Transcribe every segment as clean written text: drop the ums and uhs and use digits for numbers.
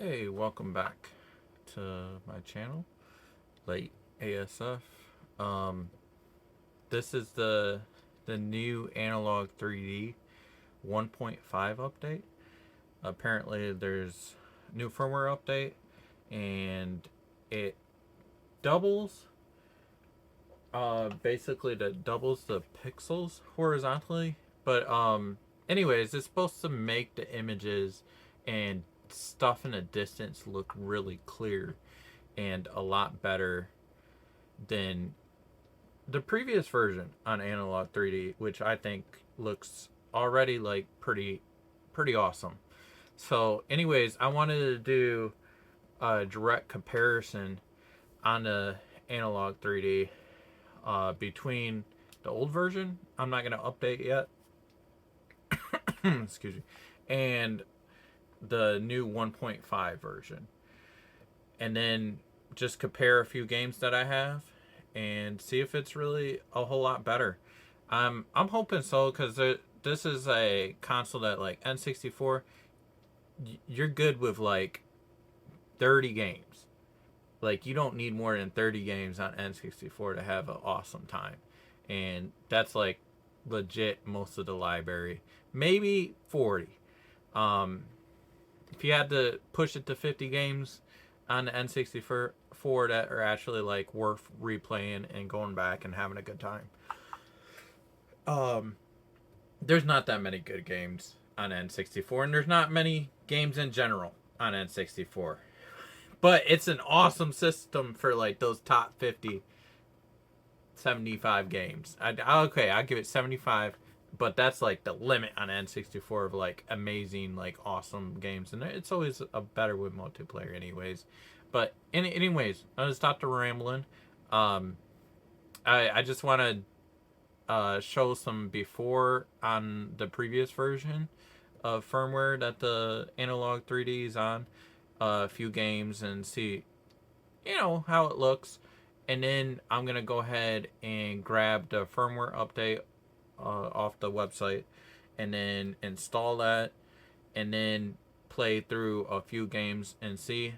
Hey, welcome back to my channel, Late ASF. Um, this is the new Analog 3D 1.5 update. Apparently, there's new firmware update, and it doubles. Basically, that doubles the pixels horizontally. But anyways, it's supposed to make the images and stuff in the distance look really clear and a lot better than the previous version on Analog 3D, which I think looks already like pretty awesome. So anyways, I wanted to do a direct comparison on the Analog 3D between the old version, I'm not going to update yet, excuse me, and the new 1.5 version. And then just compare a few games that I have and see if it's really a whole lot better. I'm hoping so, because this is a console that, like, N64, you're good with like 30 games. Like, you don't need more than 30 games on N64 to have an awesome time. And that's like legit most of the library. Maybe 40. If you had to push it to 50 games on the N64 that are actually like worth replaying and going back and having a good time. There's not that many good games on N64, and there's not many games in general on N64. But it's an awesome system for like those top 50, 75 games. Okay, I'll give it 75, but that's like the limit on N64 of like amazing, like awesome games. And it's always a better with multiplayer anyways. But anyways, I'll stop the rambling. I just want to show some before on the previous version of firmware that the Analog 3D is on. A few games and see, how it looks. And then I'm going to go ahead and grab the firmware update off the website and then install that and then play through a few games and see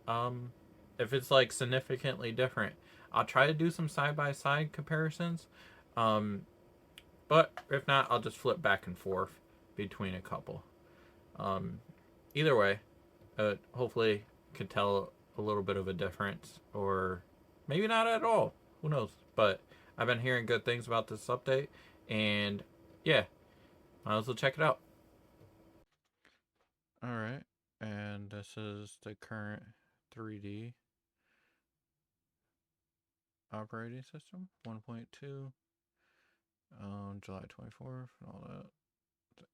if it's like significantly different. I'll try to do some side-by-side comparisons, but if not, I'll just flip back and forth between a couple. Either way, hopefully can tell a little bit of a difference, or maybe not at all. Who knows? But I've been hearing good things about this update, and yeah, might as well check it out. Alright, and this is the current 3D operating system, 1.2, July 24th, and all that.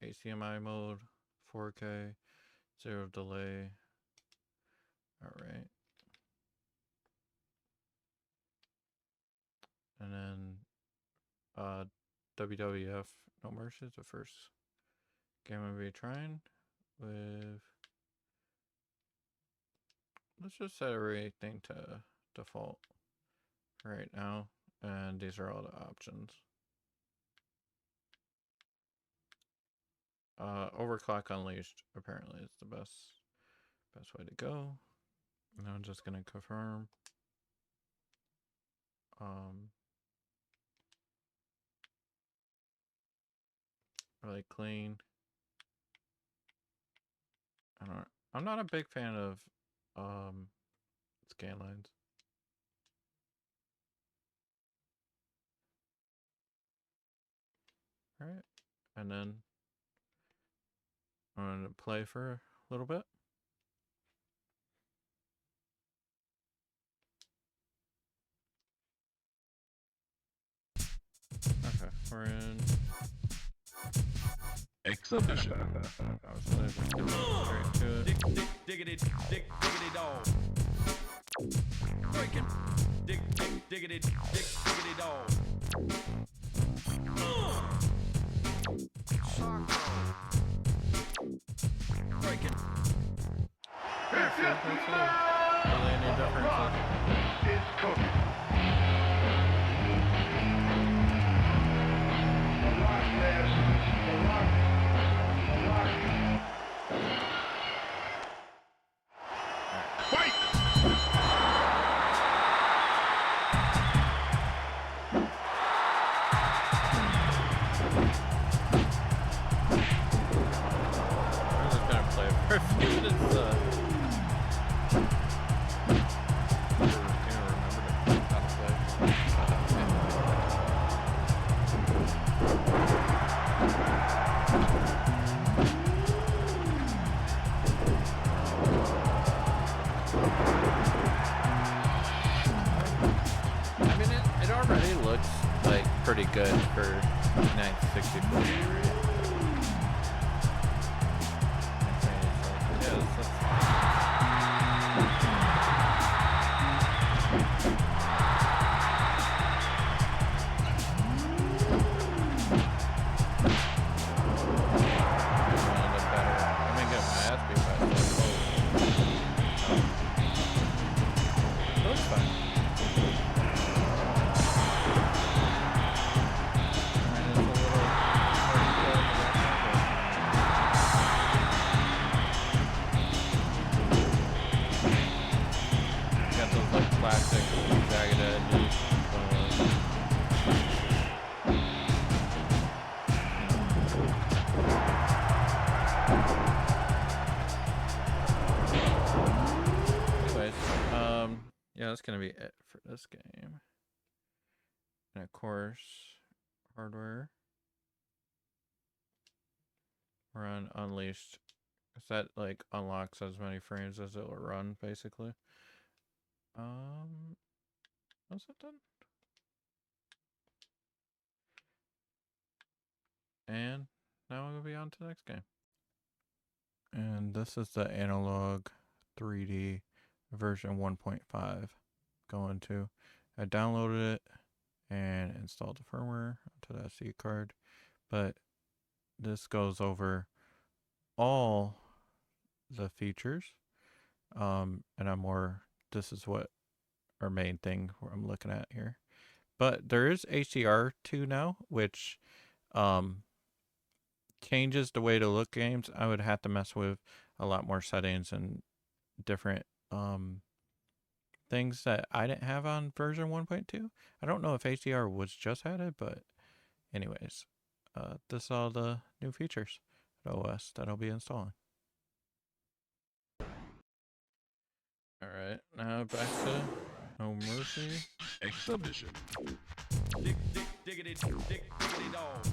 The HDMI mode, 4K, 0 delay. Alright. And then WWF No Mercy is the first game I'm going to be trying with. Let's just set everything to default right now, and these are all the options. Overclock Unleashed apparently is the best way to go. And I'm just gonna confirm. Really clean. I'm not a big fan of scan lines. Alright, and then I'm going to play for a little bit. Okay, we're in Exhibition. I was gonna just go straight to it. Diggity dog. Breaking. Diggity dog. Breaking. That's it. Really any differences? It's cooking. We're just gonna play it for a few minutes. I mean, it already looks like pretty good for 964, right? Yeah, this classic jagged edges. Anyways, yeah, that's gonna be it for this game. And of course, hardware. We're on Unleashed. Cause that like unlocks as many frames as it will run, basically. What's that done? And now we'll be on to the next game. And this is the Analogue 3D version 1.5 going to. I downloaded it and installed the firmware onto the SD card. But this goes over all the features. And this is what our main thing I'm looking at here. But there is HDR2 now, which changes the way to look games. I would have to mess with a lot more settings and different things that I didn't have on version 1.2. I don't know if HDR was just added, but anyways, this is all the new features at OS that I'll be installing. Alright, now back to No Mercy. Exhibition. Diggity dog.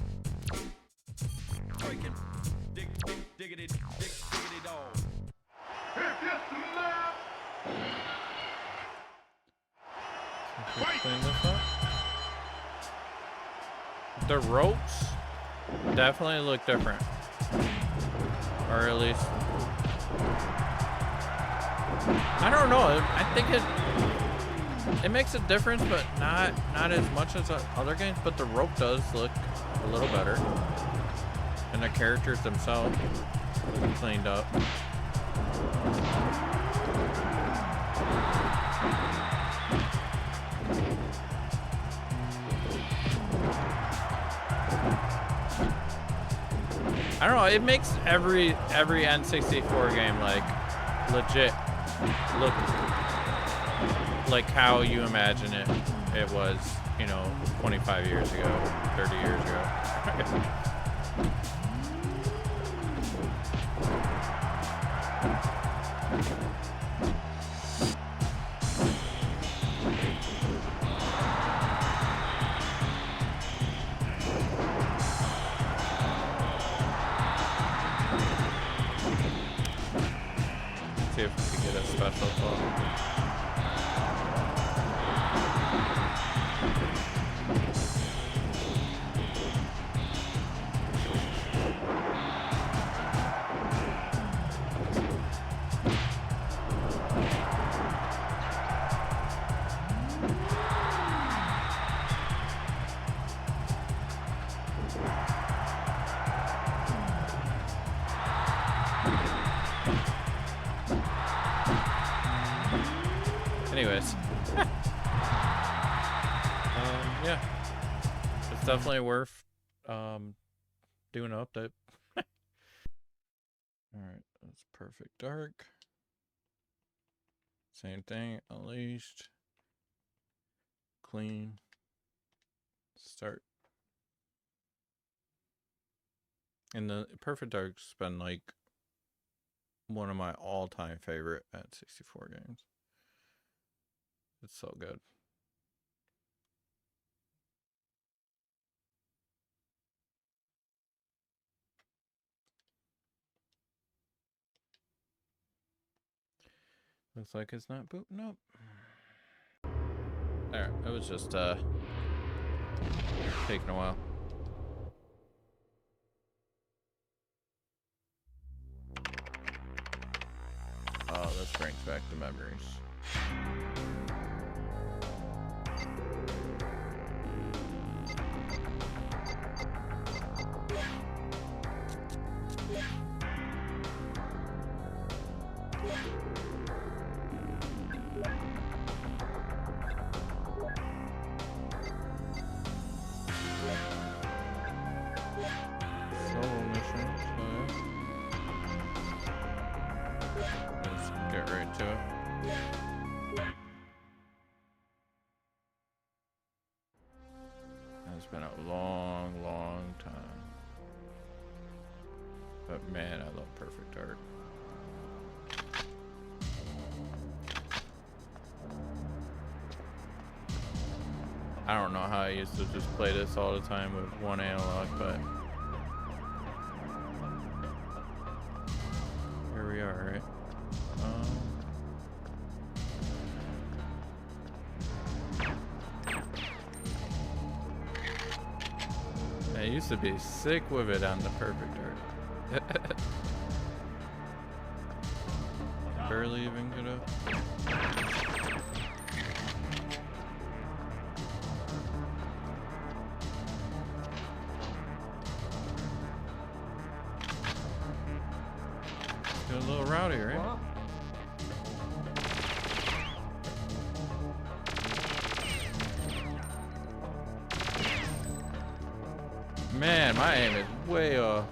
Breaking. Diggity dog. Clean this up. The ropes definitely look different, or at least I don't know. I think it makes a difference, but not as much as other games. But the rope does look a little better, and the characters themselves look cleaned up. I don't know, it makes every N64 game like legit look like how you imagine it was, 25 years ago, 30 years ago. See if we can get a special phone. Anyways, yeah, it's definitely worth doing an update. All right, that's perfect dark. Same thing, unleashed. Clean. Start. And the Perfect Dark's been like one of my all-time favorite at 64 games. It's so good. Looks like it's not booting up. Alright, it was just taking a while. Oh, this brings back the memories. Solo mission, so yeah. Let's get right to it. It's been a long, long time. But man, I love Perfect Dark. I don't know how I used to just play this all the time with one analog, but here we are, right? I used to be sick with it on the Perfect Dark. Barely even get up. Got a little rowdy, right? Man, my aim is way off.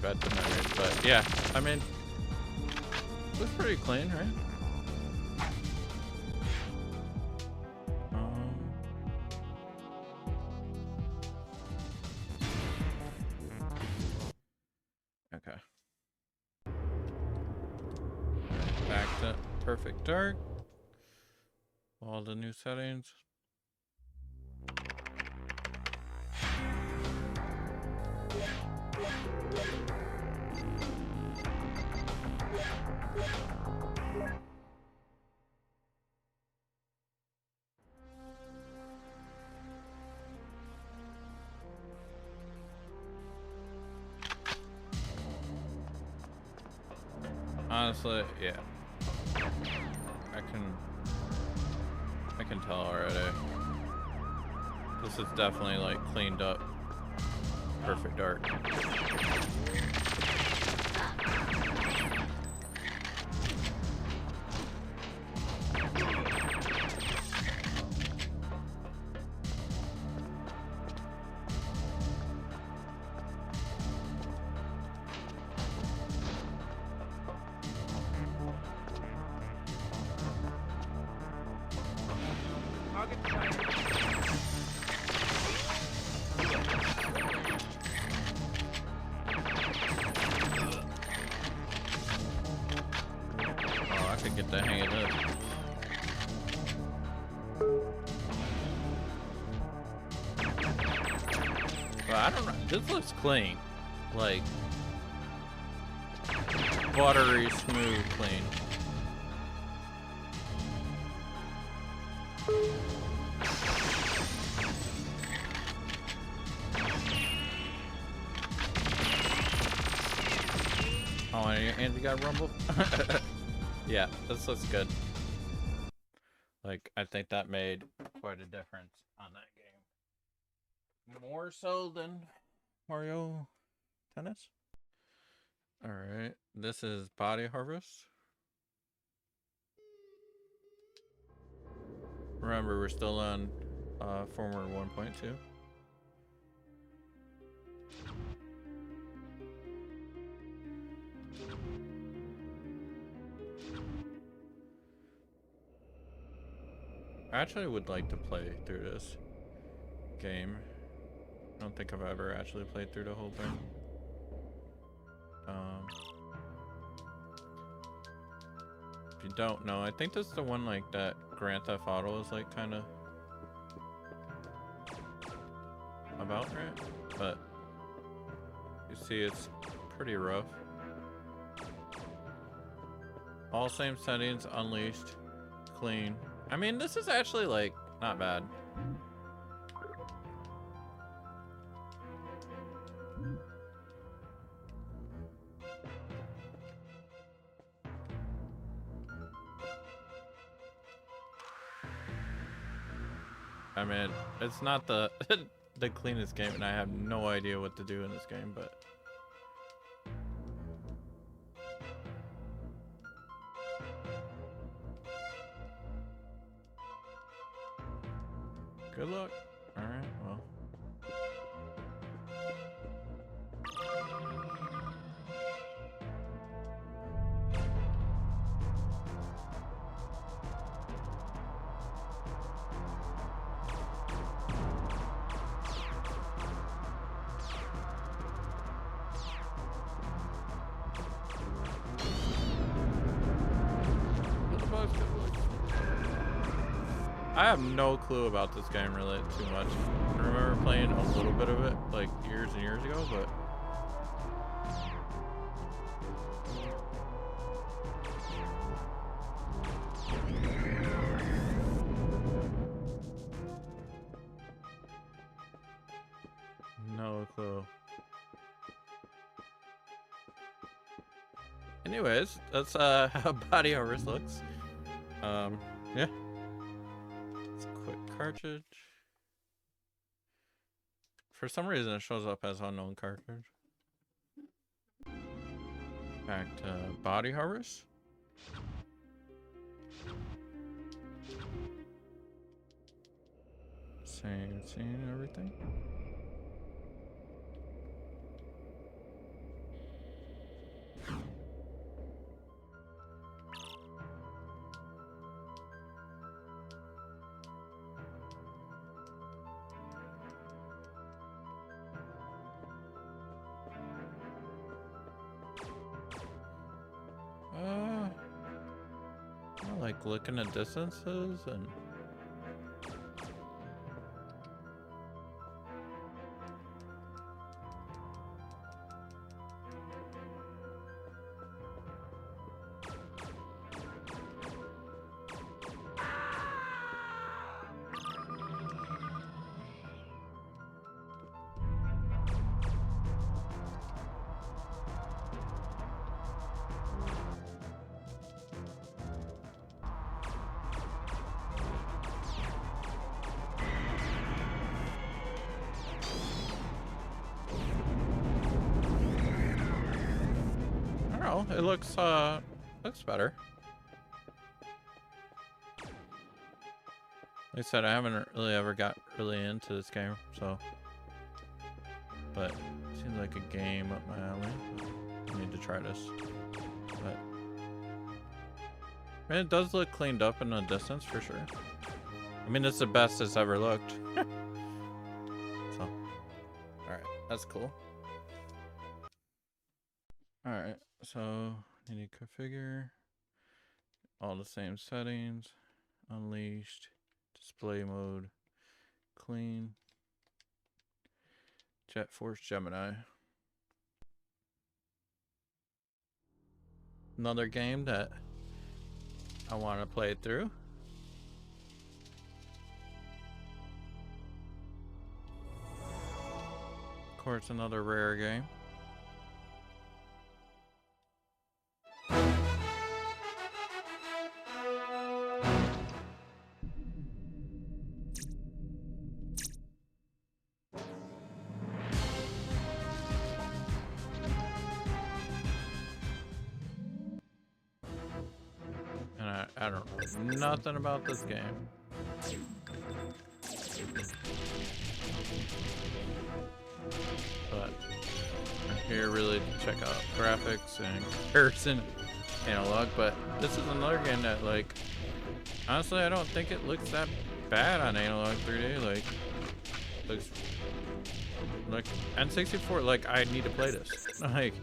Bad to memories, but yeah, I mean, it was pretty clean, right? Okay. Back to Perfect Dark. All the new settings. Honestly, yeah. I can tell already. This is definitely like cleaned up Perfect Dark. Get the hang of this. Well, I don't know. This looks clean. Like, watery, smooth, clean. Andy got rumbled. Yeah, this looks good. Like, I think that made quite a difference on that game. More so than Mario Tennis. Alright, this is Body Harvest. Remember, we're still on Firmware 1.2. I actually would like to play through this game. I don't think I've ever actually played through the whole thing. If you don't know, I think this is the one like that Grand Theft Auto is like kind of about, right? But you see it's pretty rough. All same settings, unleashed, clean. I mean, this is actually like not bad. I mean, it's not the the cleanest game, and I have no idea what to do in this game, but good luck. All right, well. I have no clue about this game really too much. I remember playing a little bit of it like years and years ago, but no clue. Anyways, that's how Body Harvest looks. Yeah. Cartridge. For some reason it shows up as unknown cartridge. Back to Body Harvest. Same scene and everything. I like looking at distances and it looks better. Like I said, I haven't really ever got really into this game, so but it seems like a game up my alley. I need to try this. But I mean, it does look cleaned up in the distance for sure. I mean, it's the best it's ever looked. So, alright, that's cool. Alright, so need to configure all the same settings, unleashed, display mode, clean, Force Gemini. Another game that I want to play through. Of course, another rare game. Nothing about this game. But I'm here really to check out graphics and comparison analog. But this is another game that, like, honestly, I don't think it looks that bad on analog 3D. Like, looks like N64. Like, I need to play this. Like,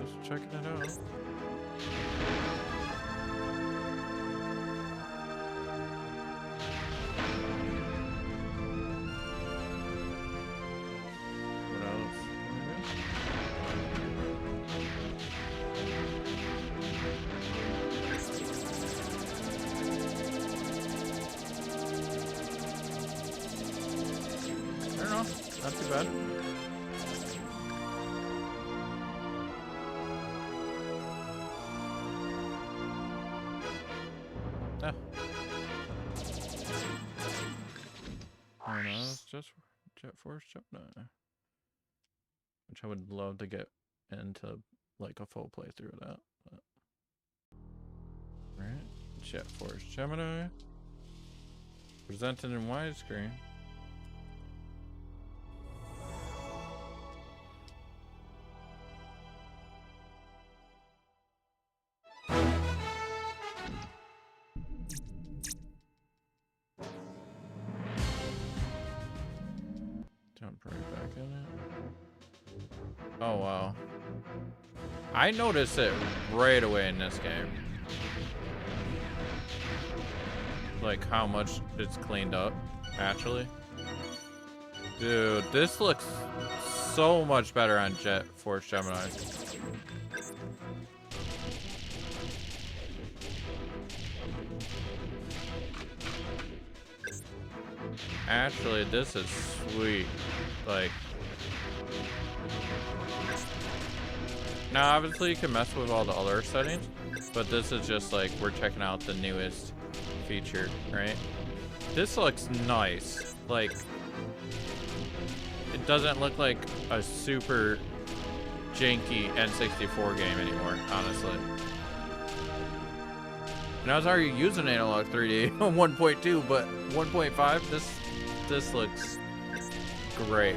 just checking it out. What else? I don't know. Not too bad. Yeah. I don't know. It's just Force Gemini, which I would love to get into, like, a full playthrough of that. But. Right. Force Gemini. Presented in widescreen. Jump right back in it. Oh wow. I noticed it right away in this game. Like how much it's cleaned up, actually. Dude, this looks so much better on Force Gemini. Actually, this is sweet. Like, now obviously you can mess with all the other settings, but this is just like we're checking out the newest feature, right? This looks nice. Like, it doesn't look like a super janky N64 game anymore, honestly. And I was already using Analog 3D on 1.2, but 1.5, this looks great.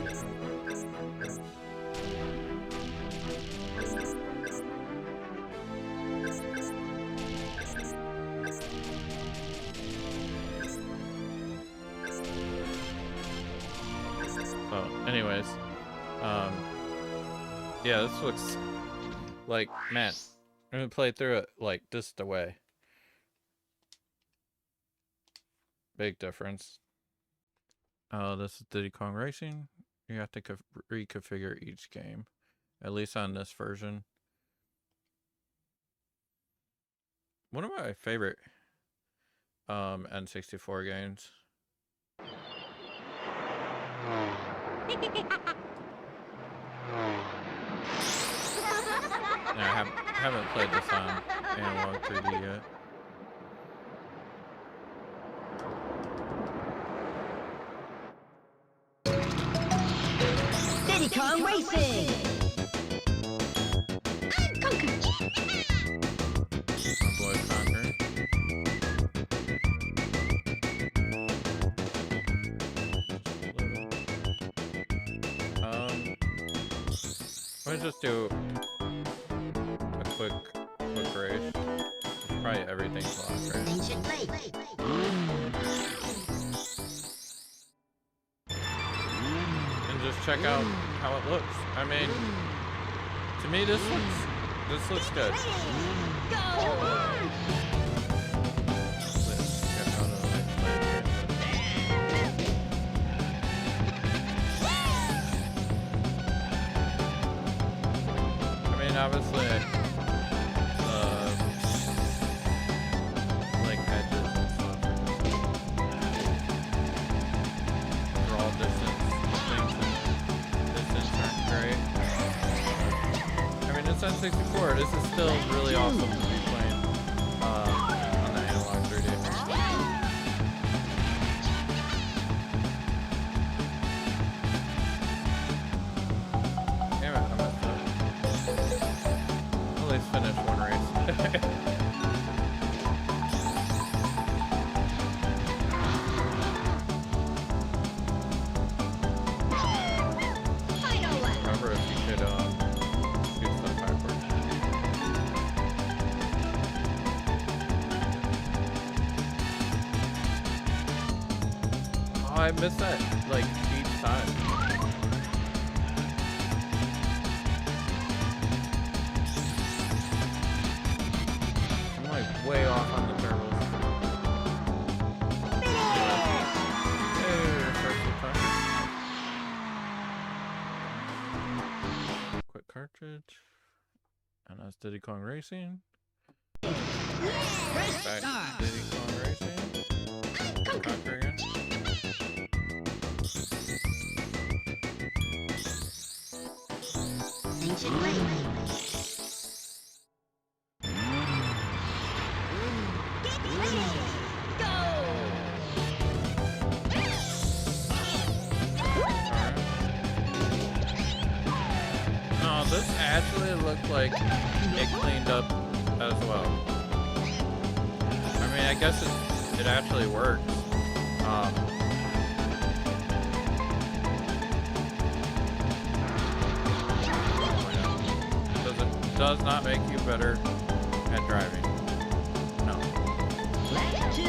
So, anyways, yeah, this looks like, man, I'm gonna play through it like this the way. Big difference. This is Diddy Kong Racing. You have to reconfigure each game, at least on this version. One of my favorite N64 games. I haven't played this on Analog 3D yet. Diddy Kong Racing! I'm conquered! Boy Conquer. Let me just do a quick race. Probably everything's locked, right? Ancient Lake. And just check out how it looks. I mean, to me this looks good. Go! Obviously, like edges and stuff. Draw distance things and distance aren't great. I mean, it's 64, this is still really awesome to be playing on the Analog 3D. Damn it, I messed up. At least finish one race. Final lap. Remember if you could do stuff backwards. Oh, I missed that, like, each time. I'm like way off on the turbos. Hey, first time. Quick cartridge. And that's Diddy Kong Racing. Back to Diddy Kong Racing. Conquer again. Ancient Lake. Get ready. Go. No, this actually looked like it cleaned up as well. I mean, I guess it actually works. Does not make you better at driving. No. Lap 2.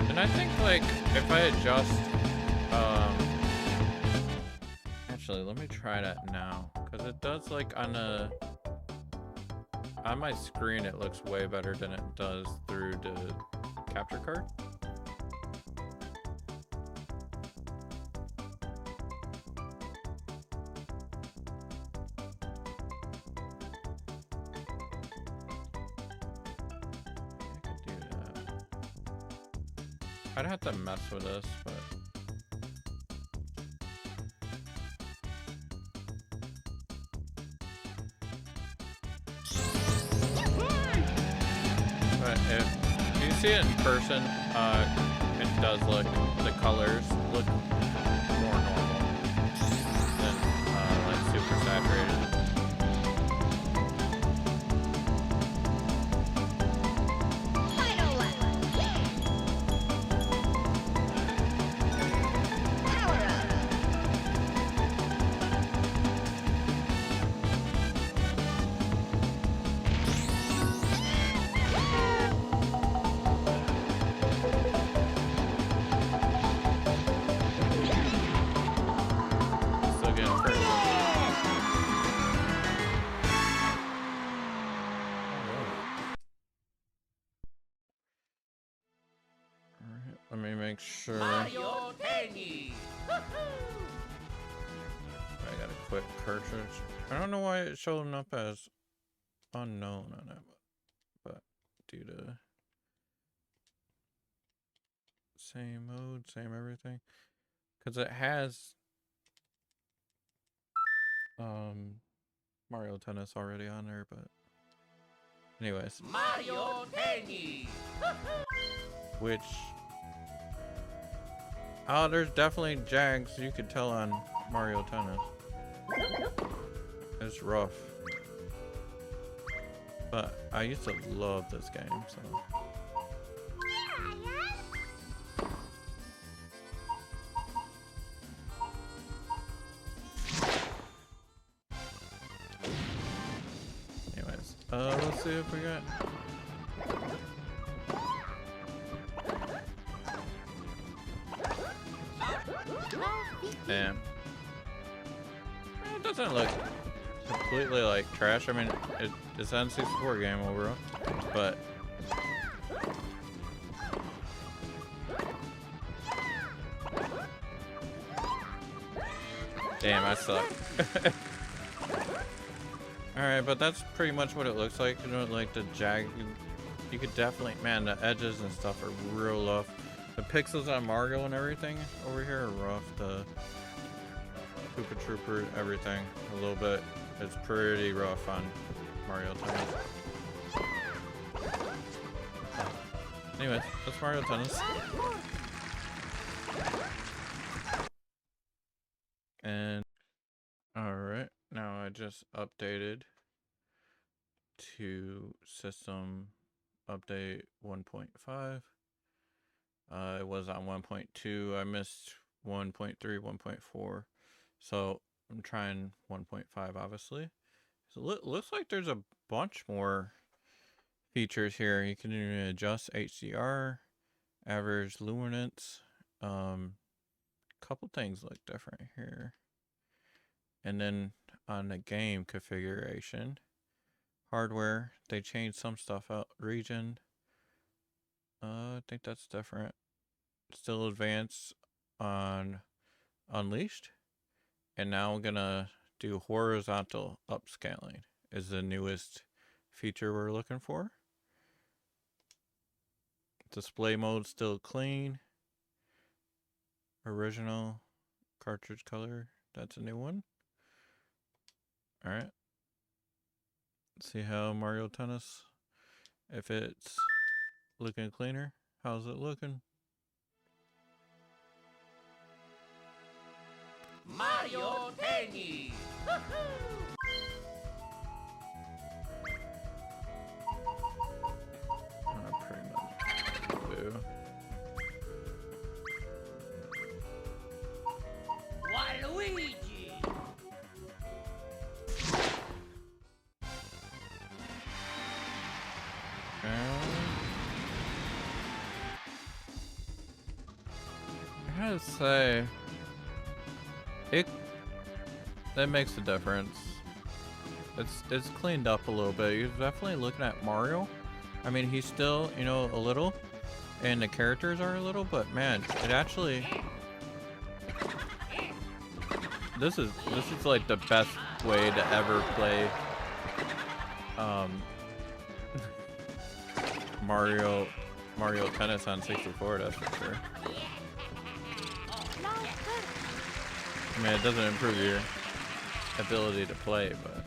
And I think, like, if I adjust, actually, let me try that now, because it does, like, on my screen, it looks way better than it does through the capture card. I'd have to mess with this, but if you see it in person, it does look, the colors look more normal than like super saturated. Final lap. Power up. Still getting first. Alright, let me make sure. I got a quick cartridge. I don't know why it's showing up as unknown on it, but due to same mode, same everything, because it has Mario Tennis already on there. But anyways, Mario Tennis. which there's definitely jags you could tell on Mario Tennis. It's rough, but I used to love this game, so. Anyways, let's see if we got. Damn. It doesn't look completely like trash. I mean, it's an N64 game overall, but damn, I suck. Alright, but that's pretty much what it looks like. You know, like the jag, you could definitely, man, the edges and stuff are real rough. The pixels on Mario and everything over here are rough. Koopa Trooper, everything a little bit. It's pretty rough on Mario Tennis. Anyways, that's Mario Tennis. And alright, now I just updated to system update 1.5. It was on 1.2. I missed 1.3, 1.4. So I'm trying 1.5 obviously. So it looks like there's a bunch more features here. You can adjust HDR, average luminance. Couple things look different here. And then on the game configuration, hardware, they changed some stuff out. Region, I think that's different. Still advanced on Unleashed. And now I'm gonna do horizontal upscaling is the newest feature we're looking for. Display mode still clean. Original cartridge color, that's a new one. Alright. See how Mario Tennis, if it's looking cleaner. How's it looking? Mario Tennis. Pretty much boo. Waluigi. I gotta say, that makes a difference. It's cleaned up a little bit. You're definitely looking at Mario. I mean, he's still, you know, a little, and the characters are a little, but man, it actually, this is like the best way to ever play Mario Tennis on 64, that's for sure. I mean, it doesn't improve your ability to play, but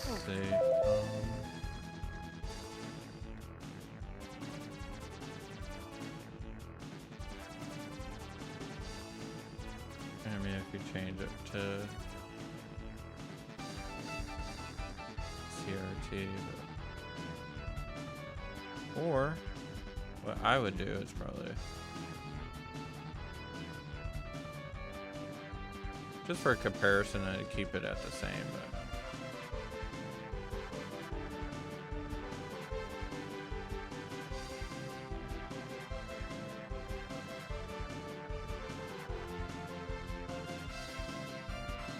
let's see. I mean, if you change it to CRT, or what I would do is probably just for comparison and keep it at the same, but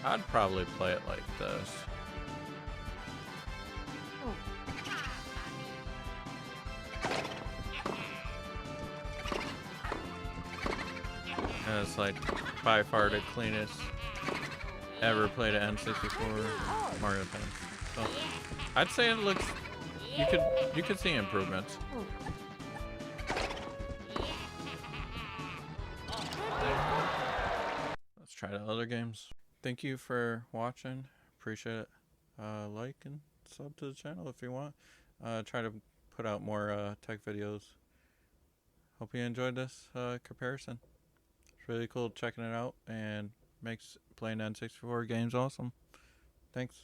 I'd probably play it like this. And it's like by far the cleanest ever played an N64 Mario Tennis. So I'd say it looks, you could see improvements. Let's try the other games. Thank you for watching. Appreciate it. Like and sub to the channel if you want. Try to put out more tech videos. Hope you enjoyed this comparison. It's really cool checking it out and makes playing N64 games awesome. Thanks.